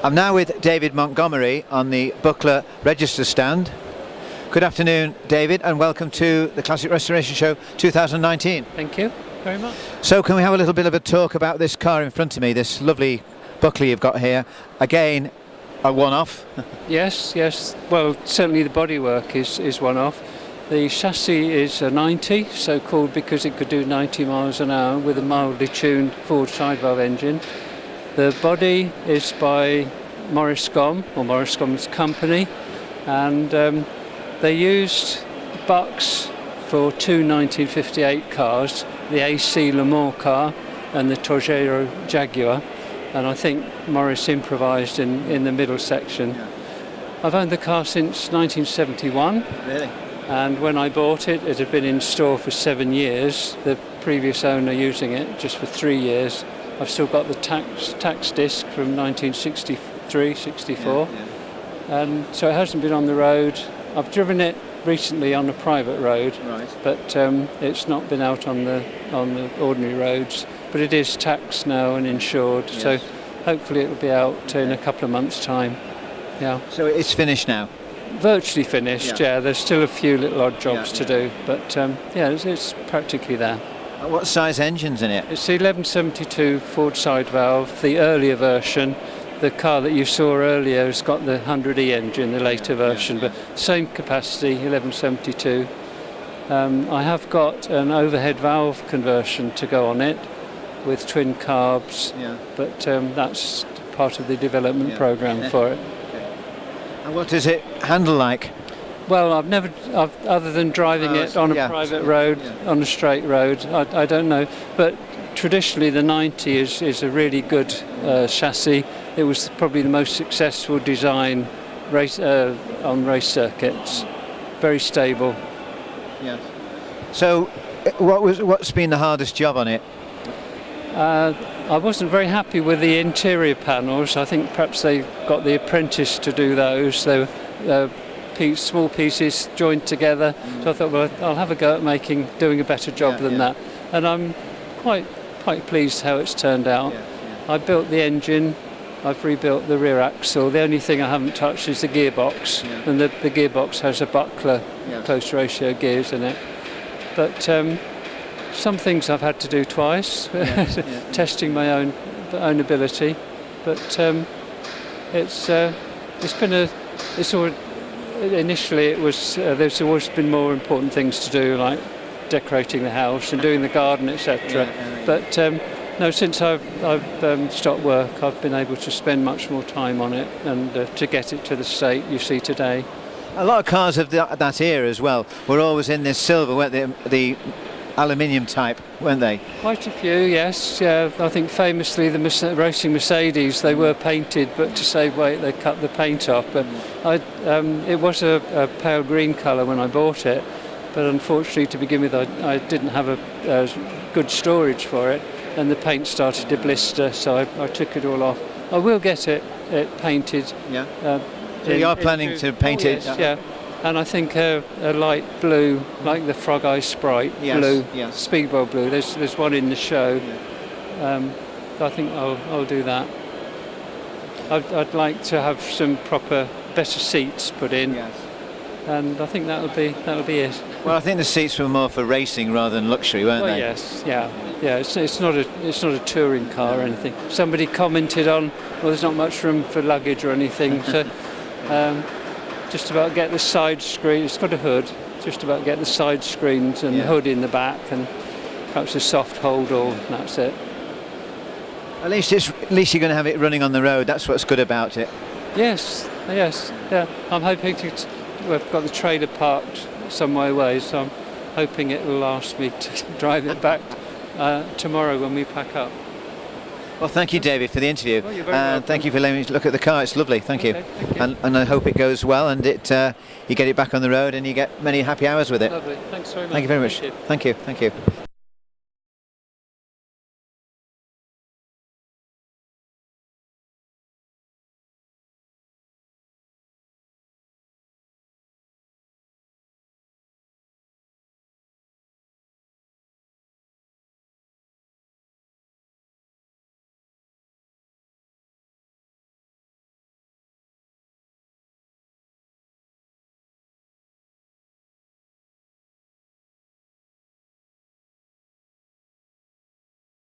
I'm now with David Montgomery on the Buckler Register stand. Good afternoon, David, and welcome to the Classic Restoration Show 2019. Thank you very much. So can we have a little bit of a talk about this car in front of me, this lovely Buckler you've got here? Again, a one-off. Yes. Well, certainly the bodywork is one-off. The chassis is a 90, so called because it could do 90 miles an hour with a mildly tuned forward side valve engine. The body is by Morris Gom, or Morris Gom's company, and they used bucks for two 1958 cars, the AC Le Mans car and the Torgero Jaguar, and I think Morris improvised in the middle section. Yeah. I've owned the car since 1971. Really? And when I bought it, it had been in store for 7 years. The previous owner using it just for 3 years. I've still got the tax disc from 1963, 64. Yeah. And so it hasn't been on the road. I've driven it recently on a private road, Right. but it's not been out on the ordinary roads. But it is taxed now and insured, Yes. so hopefully it'll be out in a couple of months' time. Yeah. So it's finished now? Virtually finished, Yeah. yeah. There's still a few little odd jobs Yeah, to do, but it's practically there. What size engine's in it? It's the 1172 forward side valve, the earlier version. The car that you saw earlier has got the 100E engine, the later version, but same capacity, 1172. I have got an overhead valve conversion to go on it with twin carbs, but that's part of the development program for it. And what does it handle like? Well, I've other than driving it on a private road, on a straight road, I don't know. But traditionally, the 90 is a really good chassis. It was probably the most successful design on race circuits. Very stable. Yes. So, what's been the hardest job on it? I wasn't very happy with the interior panels. I think perhaps they got the apprentice to do those. They were small pieces joined together. So I thought, well, I'll have a go at doing a better job than that. And I'm quite pleased how it's turned out. I built the engine. I've rebuilt the rear axle. The only thing I haven't touched is the gearbox, and the gearbox has a Buckler close ratio gears in it. But some things I've had to do twice, testing my own ability. But initially it was there's always been more important things to do, like decorating the house and doing the garden, etc. But no, since I've stopped work, I've been able to spend much more time on it and to get it to the state you see today. A lot of cars of that era as well were always in this silver, weren't they? The aluminium type, weren't they? Quite a few, yes. Yeah, I think famously the racing Mercedes, they were painted, but to save weight they cut the paint off. But it was a pale green colour when I bought it, but unfortunately to begin with I didn't have a good storage for it, and the paint started to blister, so I took it all off. I will get it painted. Yeah. So you are planning to paint it? Yes, yeah. And I think a light blue, like the Frog Eye Sprite blue, Speedwell blue. There's one in the show. I think I'll do that. I'd like to have some better seats put in, and I think that'll be it. Well, I think the seats were more for racing rather than luxury, weren't they? Yes, yeah. It's not a touring car or anything. Somebody commented on, well, there's not much room for luggage or anything, so. Just about get the side screen. It's got a hood. Just about get the side screens and the hood in the back, and perhaps a soft hold all. And that's it. At least you're going to have it running on the road. That's what's good about it. Yes. Yeah. I'm hoping we've got the trailer parked some way away, so I'm hoping it will last me to drive it back tomorrow when we pack up. Well, thank you, David, for the interview. Oh, you're very welcome. Thank you for letting me look at the car. It's lovely. Thank you. Thank you. And I hope it goes well, and you get it back on the road, and you get many happy hours with it. Lovely. Thanks very much. Thank you very much. Thank you.